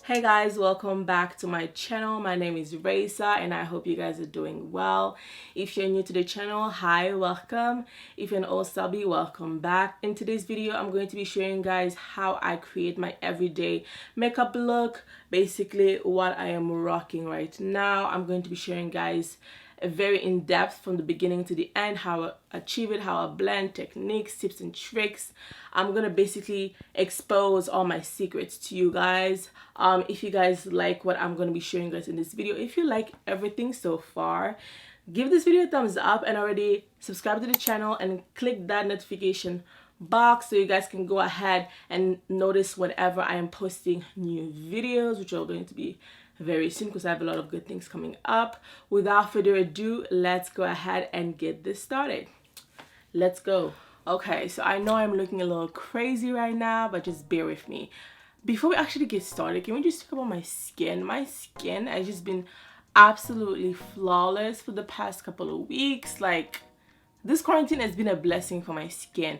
Hey guys, welcome back to my channel. My name is Raisa and I hope you guys are doing well. If you're new to the channel, hi, welcome. If you're an old subby, welcome back. In today's video, I'm going to be showing you guys how I create my everyday makeup look, basically what I am rocking right now. I'm going to be showing you guys a very in-depth from the beginning to the end, how I achieve it, how I blend, techniques, tips and tricks. I'm gonna basically expose all my secrets to you guys. If you guys like what I'm gonna be showing you guys in this video, if you like everything so far, give this video a thumbs up and already subscribe to the channel and click that notification box so you guys can go ahead and notice whenever I am posting new videos, which are going to be very soon because I have a lot of good things coming up. Without further ado, let's go ahead and get this started. Let's go. Okay, so I know I'm looking a little crazy right now, but just bear with me. Before we actually get started, can we just talk about my skin? My skin has just been absolutely flawless for the past couple of weeks. Like, this quarantine has been a blessing for my skin.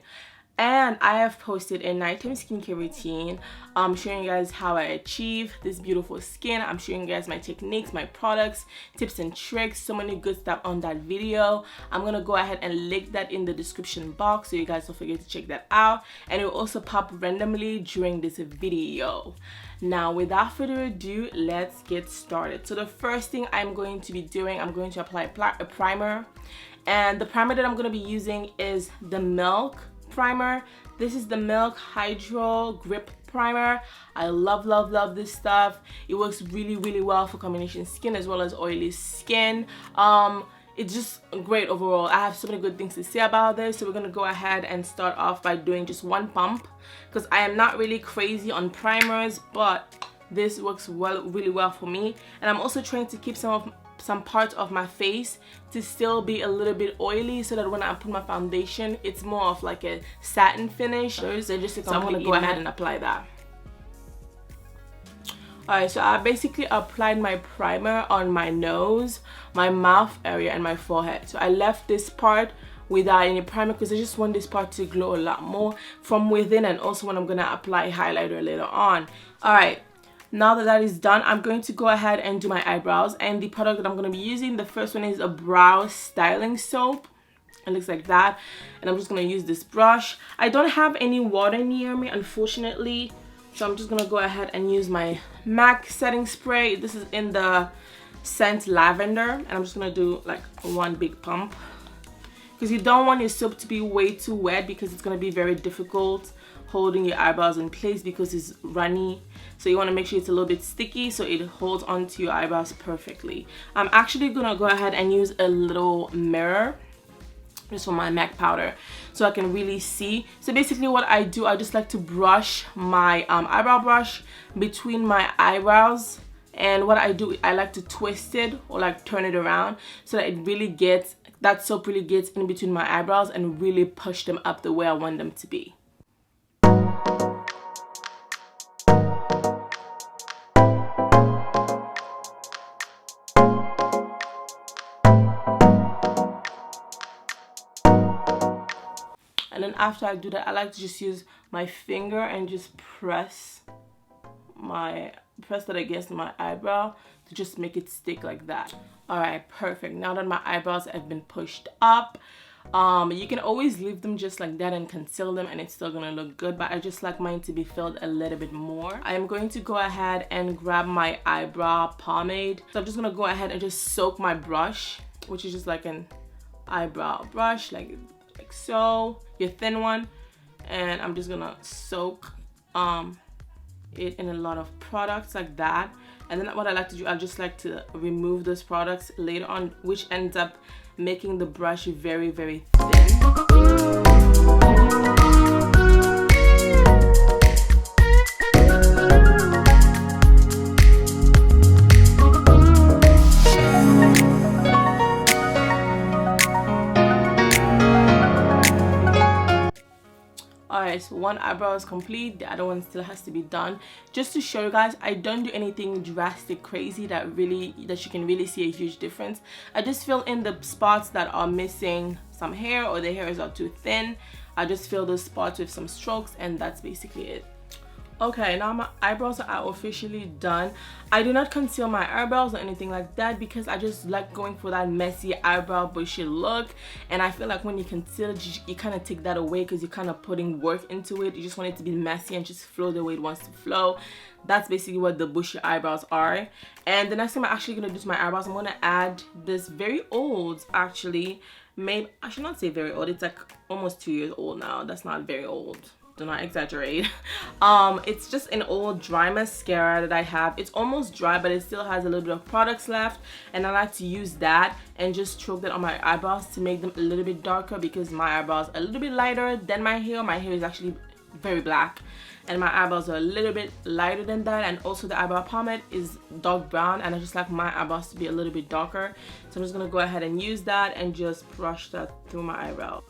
And I have posted a nighttime skincare routine. I'm showing you guys how I achieve this beautiful skin. I'm showing you guys my techniques, my products, tips and tricks, so many good stuff on that video. I'm gonna go ahead and link that in the description box so you guys don't forget to check that out. And it will also pop randomly during this video. Now, without further ado, let's get started. So the first thing I'm going to be doing, I'm going to apply a primer. And the primer that I'm gonna be using is the Milk primer. This is the Milk Hydro Grip Primer. I love this stuff. It works really well for combination skin as well as oily skin. It's just great overall. I have so many good things to say about this, so we're gonna go ahead and start off by doing just one pump because I am not really crazy on primers, but this works really well for me. And I'm also trying to keep some parts of my face to still be a little bit oily so that when I put my foundation, it's more of like a satin finish. So I'm gonna go ahead and apply that. Alright, so I basically applied my primer on my nose, my mouth area, and my forehead. So I left this part without any primer because I just want this part to glow a lot more from within, and also when I'm gonna apply highlighter later on. Alright, now that is done, I'm going to go ahead and do my eyebrows. And the product that I'm going to be using, the first one is a brow styling soap. It looks like that. And I'm just going to use this brush. I don't have any water near me, unfortunately. So I'm just going to go ahead and use my MAC setting spray. This is in the scent lavender. And I'm just going to do like one big pump, because you don't want your soap to be way too wet because it's going to be very difficult holding your eyebrows in place because it's runny. So you want to make sure it's a little bit sticky so it holds onto your eyebrows perfectly. I'm actually gonna go ahead and use a little mirror just for my MAC powder so I can really see. So basically what I do, I just like to brush my eyebrow brush between my eyebrows. And what I do, I like to twist it or like turn it around so that it really gets, that soap really gets in between my eyebrows and really push them up the way I want them to be. And then after I do that, I like to just use my finger and just press that against my eyebrow to just make it stick like that. Alright, perfect. Now that my eyebrows have been pushed up, you can always leave them just like that and conceal them and it's still gonna look good, but I just like mine to be filled a little bit more. I am going to go ahead and grab my eyebrow pomade. So I'm just gonna go ahead and just soak my brush, which is just like an eyebrow brush, like so, your thin one, and I'm just gonna soak it in a lot of products like that. And then what I like to do, I just like to remove those products later on, which ends up making the brush very thin. Alright, so one eyebrow is complete, the other one still has to be done. Just to show you guys, I don't do anything drastic crazy that you can really see a huge difference. I just fill in the spots that are missing some hair or the hairs are too thin. I just fill those spots with some strokes and that's basically it. Okay, now my eyebrows are officially done. I do not conceal my eyebrows or anything like that because I just like going for that messy eyebrow bushy look, and I feel like when you conceal it, you kind of take that away because you're kind of putting work into it. You just want it to be messy and just flow the way it wants to flow. That's basically what the bushy eyebrows are. And the next thing I'm actually going to do to my eyebrows, I'm going to add this very old, actually, maybe I should not say very old, it's like almost 2 years old now. That's not very old, do not exaggerate. It's just an old dry mascara that I have. It's almost dry, but it still has a little bit of products left, and I like to use that and just stroke that on my eyebrows to make them a little bit darker because my eyebrows are a little bit lighter than my hair. My hair is actually very black and my eyebrows are a little bit lighter than that, and also the eyebrow pomade is dark brown, and I just like my eyebrows to be a little bit darker. So I'm just gonna go ahead and use that and just brush that through my eyebrow.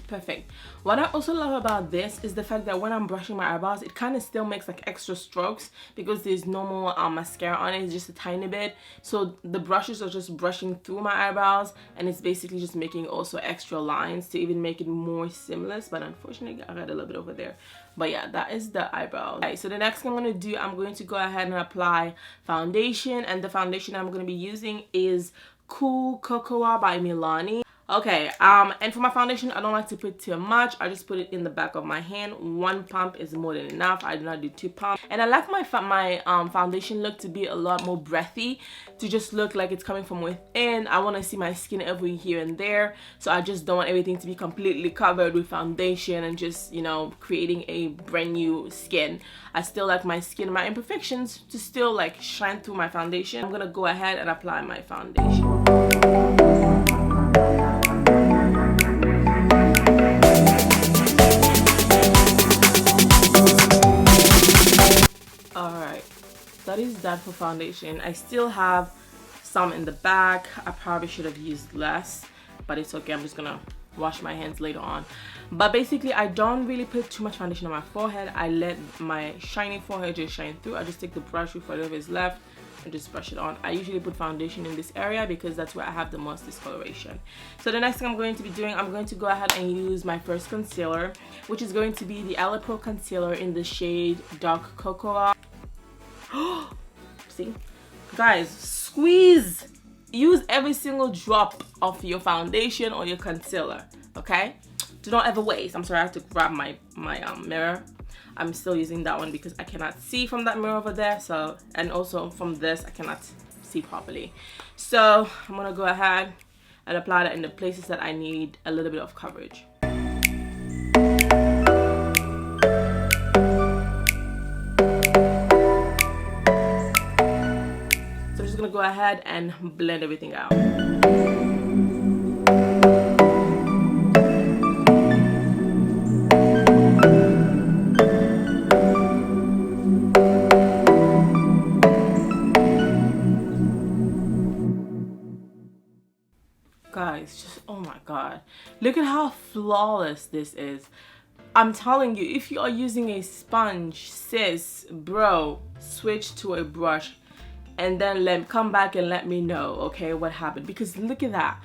Perfect. What I also love about this is the fact that when I'm brushing my eyebrows, it kind of still makes like extra strokes because there's no more mascara on it. It's just a tiny bit, so the brushes are just brushing through my eyebrows, and it's basically just making also extra lines to even make it more seamless. But unfortunately I got a little bit over there. But yeah, that is the eyebrow. Okay, so the next thing I'm going to do, I'm going to go ahead and apply foundation, and the foundation I'm going to be using is Cool Cocoa by Milani. Okay, and for my foundation, I don't like to put too much. I just put it in the back of my hand. One pump is more than enough. I do not do 2 pumps. And I like my foundation look to be a lot more breathy, to just look like it's coming from within. I want to see my skin every here and there, so I just don't want everything to be completely covered with foundation and just, you know, creating a brand new skin. I still like my skin, my imperfections, to still like shine through my foundation. I'm gonna go ahead and apply my foundation. That is that for foundation. I still have some in the back. I probably should have used less, but it's okay. I'm just gonna wash my hands later on. But basically, I don't really put too much foundation on my forehead. I let my shiny forehead just shine through. I just take the brush with whatever is left and just brush it on. I usually put foundation in this area because that's where I have the most discoloration. So the next thing I'm going to be doing, I'm going to go ahead and use my first concealer, which is going to be the Alipro concealer in the shade Dark Cocoa. See, guys, squeeze, use every single drop of your foundation or your concealer, okay? Do not ever waste. I'm sorry, I have to grab my mirror. I'm still using that one because I cannot see from that mirror over there, so, and also from this I cannot see properly. So I'm gonna go ahead and apply that in the places that I need a little bit of coverage. Gonna go ahead and blend everything out. Guys, just oh my god, look at how flawless this is. I'm telling you, if you are using a sponge, sis, bro, switch to a brush and then come back and let me know, okay, what happened, because look at that.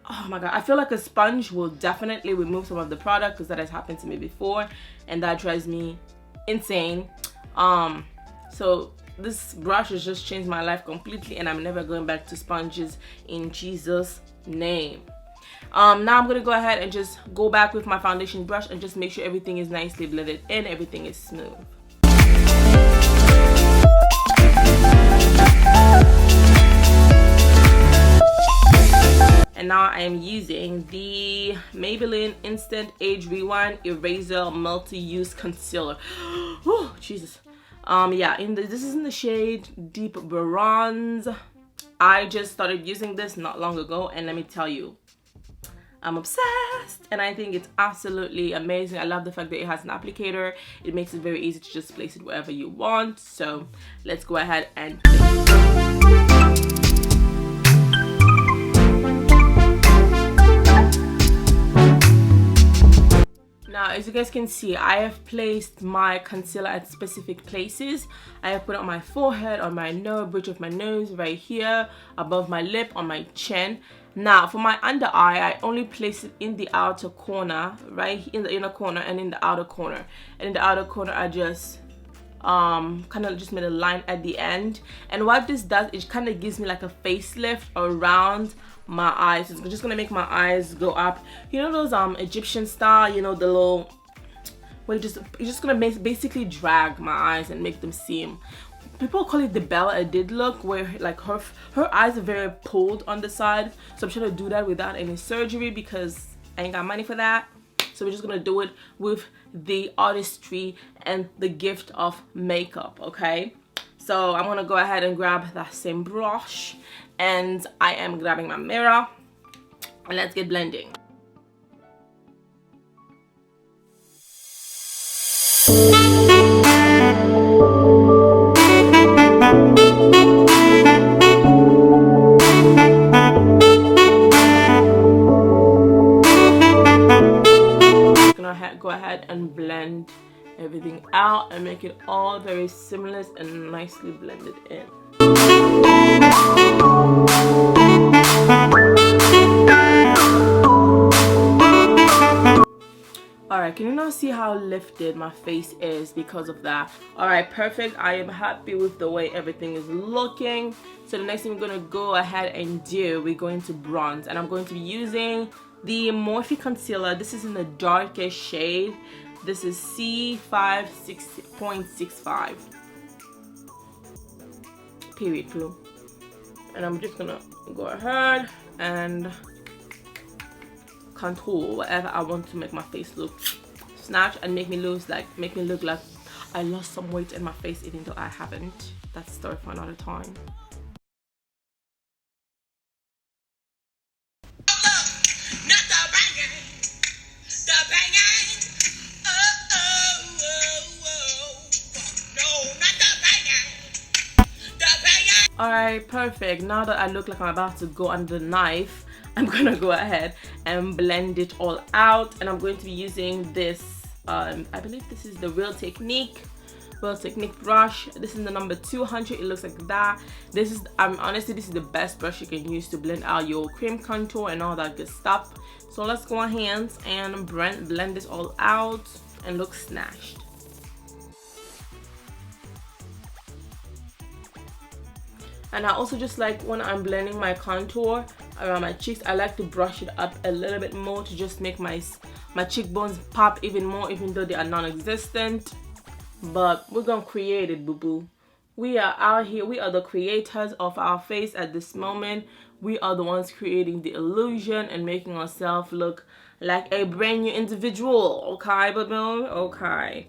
Oh my god, I feel like a sponge will definitely remove some of the product because that has happened to me before and that drives me insane. So this brush has just changed my life completely, and I'm never going back to sponges in Jesus' name. Now I'm gonna go ahead and just go back with my foundation brush and just make sure everything is nicely blended in, everything is smooth. And now I am using the Maybelline Instant Age Rewind Eraser Multi-Use Concealer. Oh, Jesus. Yeah, this is in the shade Deep Bronze. I just started using this not long ago, and let me tell you, I'm obsessed, and I think it's absolutely amazing. I love the fact that it has an applicator. It makes it very easy to just place it wherever you want. So let's go ahead and now, as you guys can see, I have placed my concealer at specific places. I have put it on my forehead, on my nose, bridge of my nose, right here, above my lip, on my chin. Now for my under eye, I only place it in the outer corner, right in the inner corner and in the outer corner. And in the outer corner, I just kind of just made a line at the end. And what this does, it kind of gives me like a facelift around my eyes. It's just gonna make my eyes go up. You know those Egyptian style, you know, the little, where it's just gonna basically drag my eyes and make them seem, people call it the Bella Hadid look, where like her eyes are very pulled on the side. So I'm trying to do that without any surgery because I ain't got money for that. So we're just gonna do it with the artistry and the gift of makeup, okay? So I'm gonna go ahead and grab that same brush, and I am grabbing my mirror, and let's get blending. Go ahead and blend everything out and make it all very seamless and nicely blended in. Alright, can you now see how lifted my face is because of that? Alright, perfect. I am happy with the way everything is looking. So the next thing we're going to go ahead and do, we're going to bronze, and I'm going to be using the Morphe concealer. This is in the darkest shade. This is C5.65 period blue. And I'm just gonna go ahead and contour whatever I want to make my face look snatched and make me look like I lost some weight in my face, even though I haven't. That's a story for another time. Alright, perfect. Now that I look like I'm about to go under the knife, I'm gonna go ahead and blend it all out, and I'm going to be using this I believe this is the Real Technique brush. This is the number 200. It looks like that. This is honestly, this is the best brush you can use to blend out your cream contour and all that good stuff. So let's go ahead and blend this all out and look snatched. And I also just like when I'm blending my contour around my cheeks, I like to brush it up a little bit more to just make my cheekbones pop even more, even though they are non-existent. But we're gonna create it, boo-boo. We are out here. We are the creators of our face at this moment. We are the ones creating the illusion and making ourselves look like a brand new individual. Okay, boo-boo? Okay.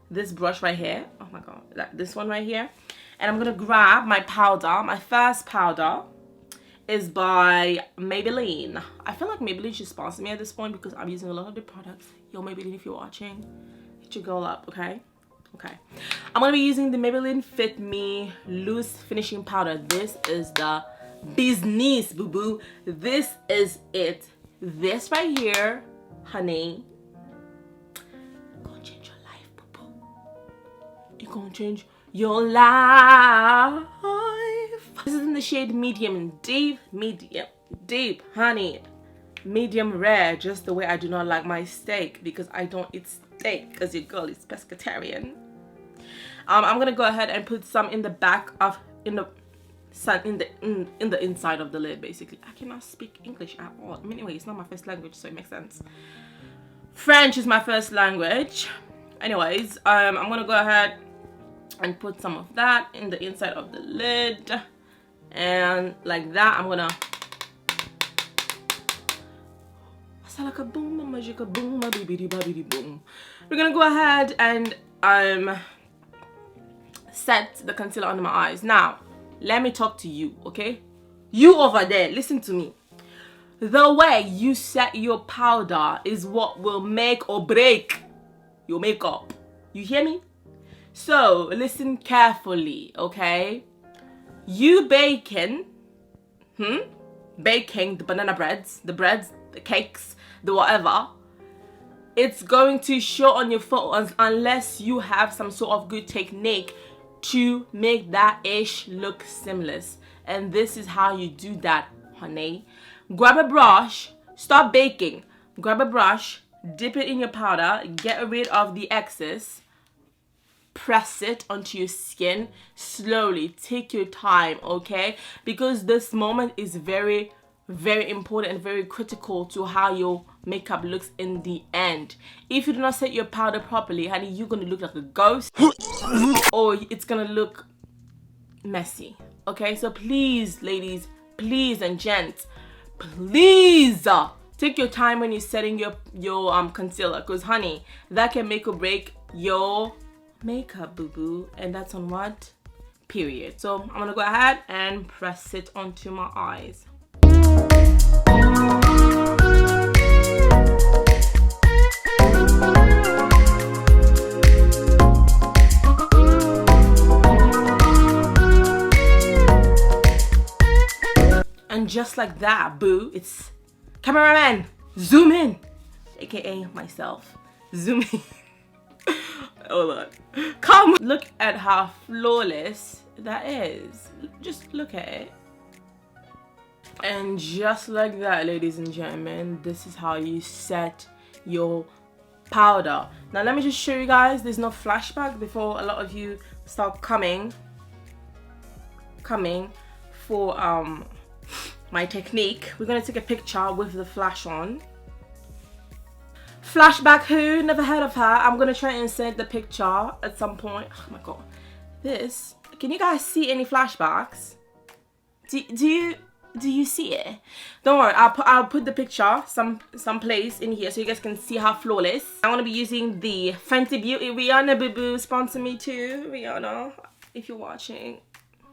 This brush right here. Oh my god. This one right here. And I'm gonna grab my powder. My first powder is by Maybelline. I feel like Maybelline should sponsor me at this point because I'm using a lot of the products. Yo, Maybelline, if you're watching, hit your girl up, okay? Okay. I'm gonna be using the Maybelline Fit Me Loose Finishing Powder. This is the business, boo-boo. This is it. This right here, honey, gonna change your life, boo-boo. It's gonna change your life. This is in the shade medium deep, honey, medium rare, just the way I do not like my steak, because I don't eat steak because your girl is pescatarian. I'm gonna go ahead and put some in the back of in the inside of the lid. Basically, I cannot speak English at all. I mean, anyway, it's not my first language, so it makes sense. French is my first language. Anyways, I'm gonna go ahead and put some of that in the inside of the lid, and like that I'm gonna we're gonna go ahead and set the concealer under my eyes. Now let me talk to you, okay? You over there, listen to me. The way you set your powder is what will make or break your makeup. You hear me? So listen carefully, okay? You baking the banana breads, the cakes, the whatever, it's going to show on your photos unless you have some sort of good technique to make that ish look seamless. And this is how you do that, honey. Grab a brush, stop baking. Grab a brush, dip it in your powder, get rid of the excess, press it onto your skin slowly. Take your time, okay? Because this moment is very, very important and very critical to how your makeup looks in the end. If you do not set your powder properly, honey, you're gonna look like a ghost or it's gonna look messy, okay? So please, ladies, please, and gents, please take your time when you're setting your concealer, because honey, that can make or break your makeup, boo-boo. And that's on what? Period. So I'm gonna go ahead and press it onto my eyes. And just like that, boo, it's cameraman, zoom in, aka myself, zoom in. Hold on, come look at how flawless that is. Just look at it. And just like that, ladies and gentlemen, this is how you set your powder. Now let me just show you guys, there's no flashback before a lot of you start coming for my technique. We're gonna take a picture with the flash on. Flashback who? Never heard of her. I'm gonna try and insert the picture at some point. Oh my god. This, can you guys see any flashbacks? Do you see it? Don't worry, I'll put the picture some place in here so you guys can see how flawless. I'm gonna be using the Fenty Beauty Rihanna Boo Boo. Sponsor me too, Rihanna, if you're watching.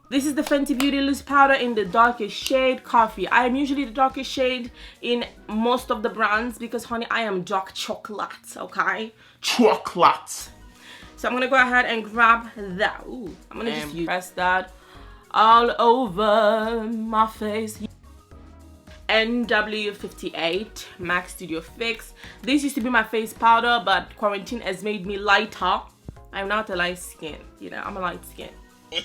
This is the Fenty Beauty Loose Powder in the darkest shade, Coffee. I am usually the darkest shade in most of the brands because, honey, I am dark chocolate, okay? Chocolate. So I'm going to go ahead and grab that. Ooh, I'm going to just press that all over my face. NW58 MAC Studio Fix. This used to be my face powder, but quarantine has made me lighter. I'm not a light skin, you know, I'm a light skin. No.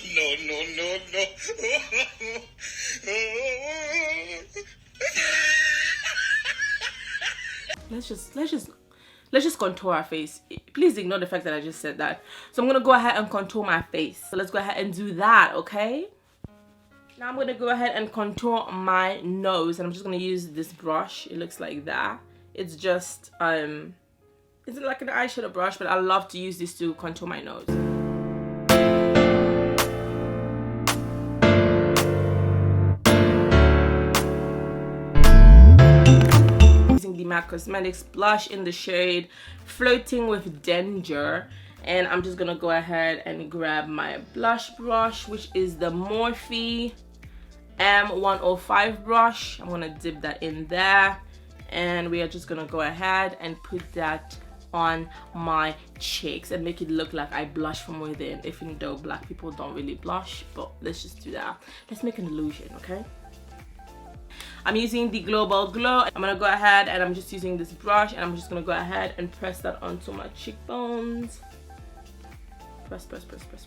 Let's just contour our face. Please ignore the fact that I just said that. So I'm gonna go ahead and contour my face. So let's go ahead and do that, okay? Now I'm gonna go ahead and contour my nose, and I'm just gonna use this brush. It looks like that. It's just it's like an eyeshadow brush, but I love to use this to contour my nose. The MAC Cosmetics blush in the shade Floating with Danger, and I'm just gonna go ahead and grab my blush brush, which is the Morphe M105 brush. I'm gonna dip that in there, and we are just gonna go ahead and put that on my cheeks and make it look like I blush from within, even though black people don't really blush. But let's just do that. Let's make an illusion, okay? I'm using the Global Glow. I'm gonna go ahead and I'm just using this brush, and I'm just gonna go ahead and press that onto my cheekbones.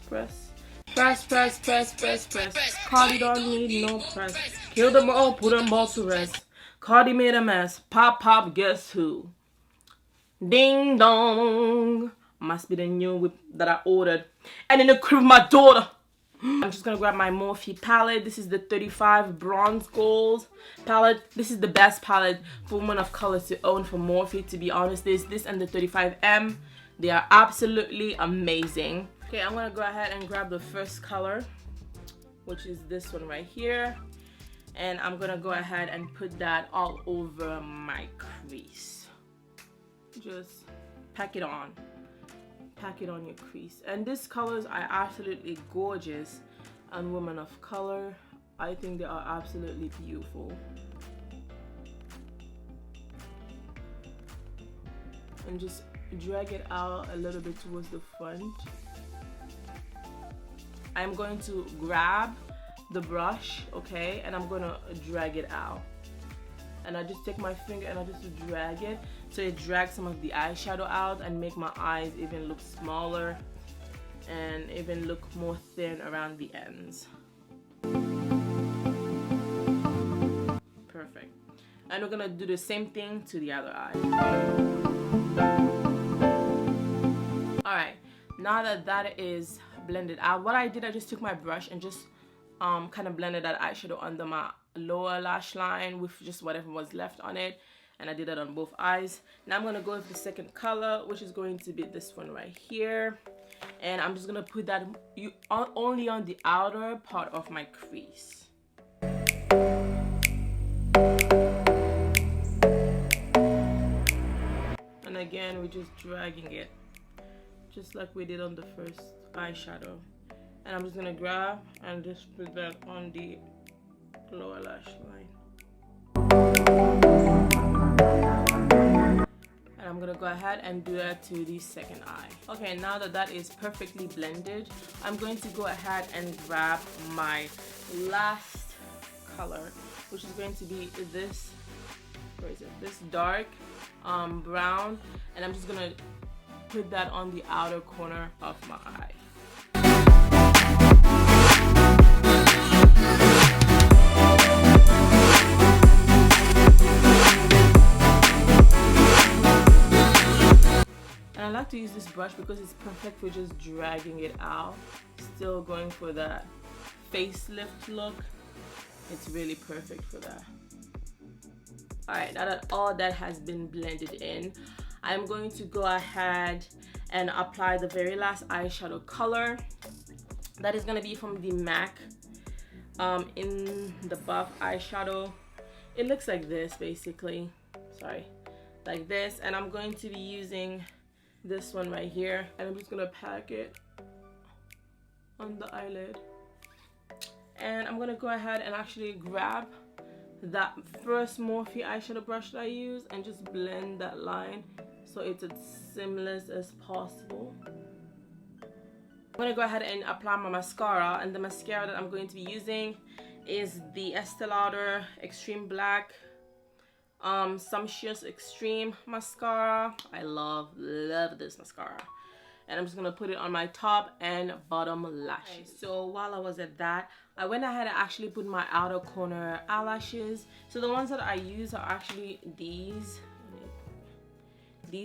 Press. Cardi don't need no press. Kill them all, put them all to rest. Cardi made a mess. Pop, guess who? Ding dong. Must be the new whip that I ordered. And in the crib of my daughter. I'm just gonna grab my Morphe palette. This is the 35 Bronze Gold palette. This is the best palette for women of color to own for Morphe, to be honest. This and the 35M, they are absolutely amazing. Okay, I'm gonna go ahead and grab the first color, which is this one right here, and I'm gonna go ahead and put that all over my crease. Just pack it on your crease. And these colors are absolutely gorgeous on women of color. I think they are absolutely beautiful. And just drag it out a little bit towards the front. I'm going to grab the brush, okay, and I'm gonna drag it out. And I just take my finger and I just drag it, so it drags some of the eyeshadow out and make my eyes even look smaller and even look more thin around the ends. and we're gonna do the same thing to the other eye. Alright, now that that is blended out, what I did, I just took my brush and just kind of blended that eyeshadow under my lower lash line with just whatever was left on it, and I did that on both eyes. Now I'm going to go with the second color, which is going to be this one right here, and I'm just going to put that only on the outer part of my crease. And again, we're just dragging it just like we did on the first eyeshadow. And I'm just gonna grab and just put that on the lower lash line. And I'm gonna go ahead and do that to the second eye. Okay, now that that is perfectly blended, I'm going to go ahead and grab my last color, which is going to be this, where is it? This dark brown, and I'm just gonna put that on the outer corner of my eye. And I like to use this brush because it's perfect for just dragging it out, still going for that facelift look. It's really perfect for that. Alright, now that all that has been blended in, I'm going to go ahead and apply the very last eyeshadow color. That is going to be from the MAC in the buff eyeshadow. It looks like this basically, sorry, like this, and I'm going to be using this one right here, and I'm just going to pack it on the eyelid. And I'm going to go ahead and actually grab that first Morphe eyeshadow brush that I used and just blend that line so it's as seamless as possible. I'm going to go ahead and apply my mascara, and the mascara that I'm going to be using is the Estee Lauder Extreme Black Sumptuous Extreme Mascara. I love this mascara. And I'm just going to put it on my top and bottom lashes. Okay, so while I was at that, I went ahead and actually put my outer corner eyelashes. So the ones that I use are actually these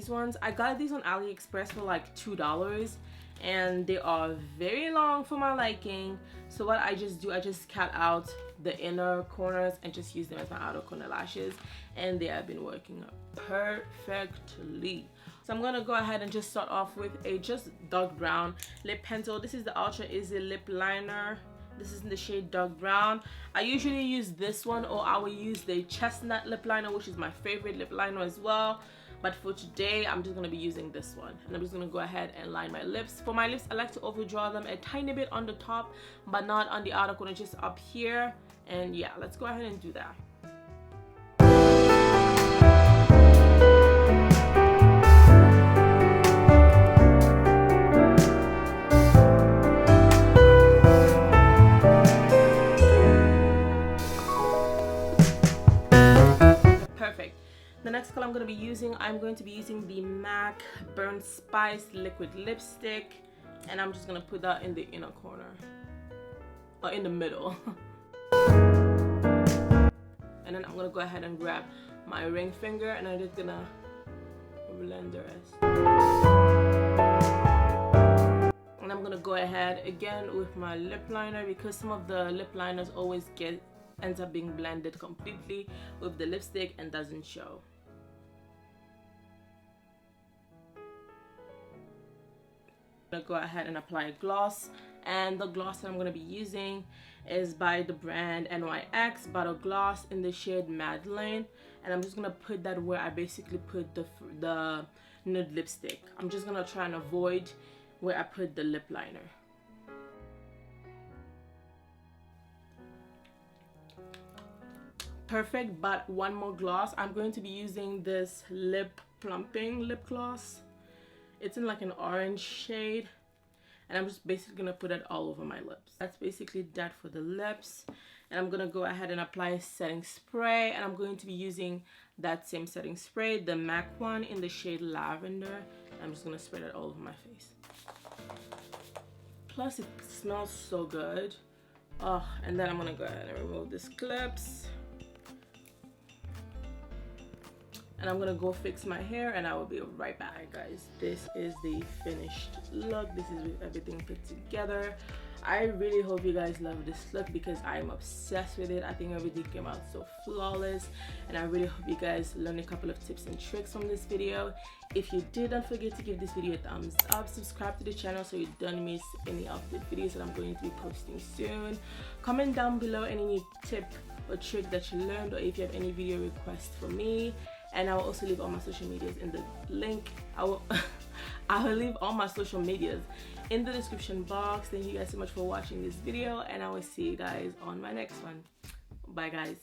ones. I got these on AliExpress for like $2, and they are very long for my liking. So what I just do, I just cut out the inner corners and just use them as my outer corner lashes, and they have been working perfectly. So I'm gonna go ahead and just start off with a just dark brown lip pencil. This is the Ultra Easy Lip Liner. This is in the shade dark brown. I usually use this one, or I will use the chestnut lip liner, which is my favorite lip liner as well. But for today, I'm just going to be using this one. And I'm just going to go ahead and line my lips. For my lips, I like to overdraw them a tiny bit on the top, but not on the outer corner, just up here. And yeah, let's go ahead and do that. The next color I'm going to be using, I'm going to be using the MAC Burnt Spice Liquid Lipstick, and I'm just going to put that in the inner corner, or in the middle. And then I'm going to go ahead and grab my ring finger, and I'm just going to blend the rest. And I'm going to go ahead again with my lip liner, because some of the lip liners always ends up being blended completely with the lipstick and doesn't show. I'm gonna go ahead and apply a gloss, and the gloss that I'm going to be using is by the brand NYX Bottle Gloss in the shade Madeleine, and I'm just going to put that where I basically put the nude lipstick. I'm just going to try and avoid where I put the lip liner. Perfect. But one more gloss. I'm going to be using this Lip Plumping lip gloss. It's in like an orange shade, and I'm just basically gonna put it all over my lips. That's basically that for the lips. And I'm gonna go ahead and apply a setting spray, and I'm going to be using that same setting spray, the MAC one in the shade Lavender. I'm just gonna spread it all over my face. Plus it smells so good. Oh, and then I'm gonna go ahead and remove these clips. and I'm gonna go fix my hair and I will be right back. Alright guys, this is the finished look. This is with everything put together. I really hope you guys love this look because I'm obsessed with it. I think everything came out so flawless, and I really hope you guys learned a couple of tips and tricks from this video. If you did, don't forget to give this video a thumbs up, subscribe to the channel so you don't miss any of the videos that I'm going to be posting soon. Comment down below any new tip or trick that you learned, or if you have any video requests for me, and I will also leave all my social medias in the link. I will leave all my social medias in the description box. Thank you guys so much for watching this video, and I will see you guys on my next one. Bye guys.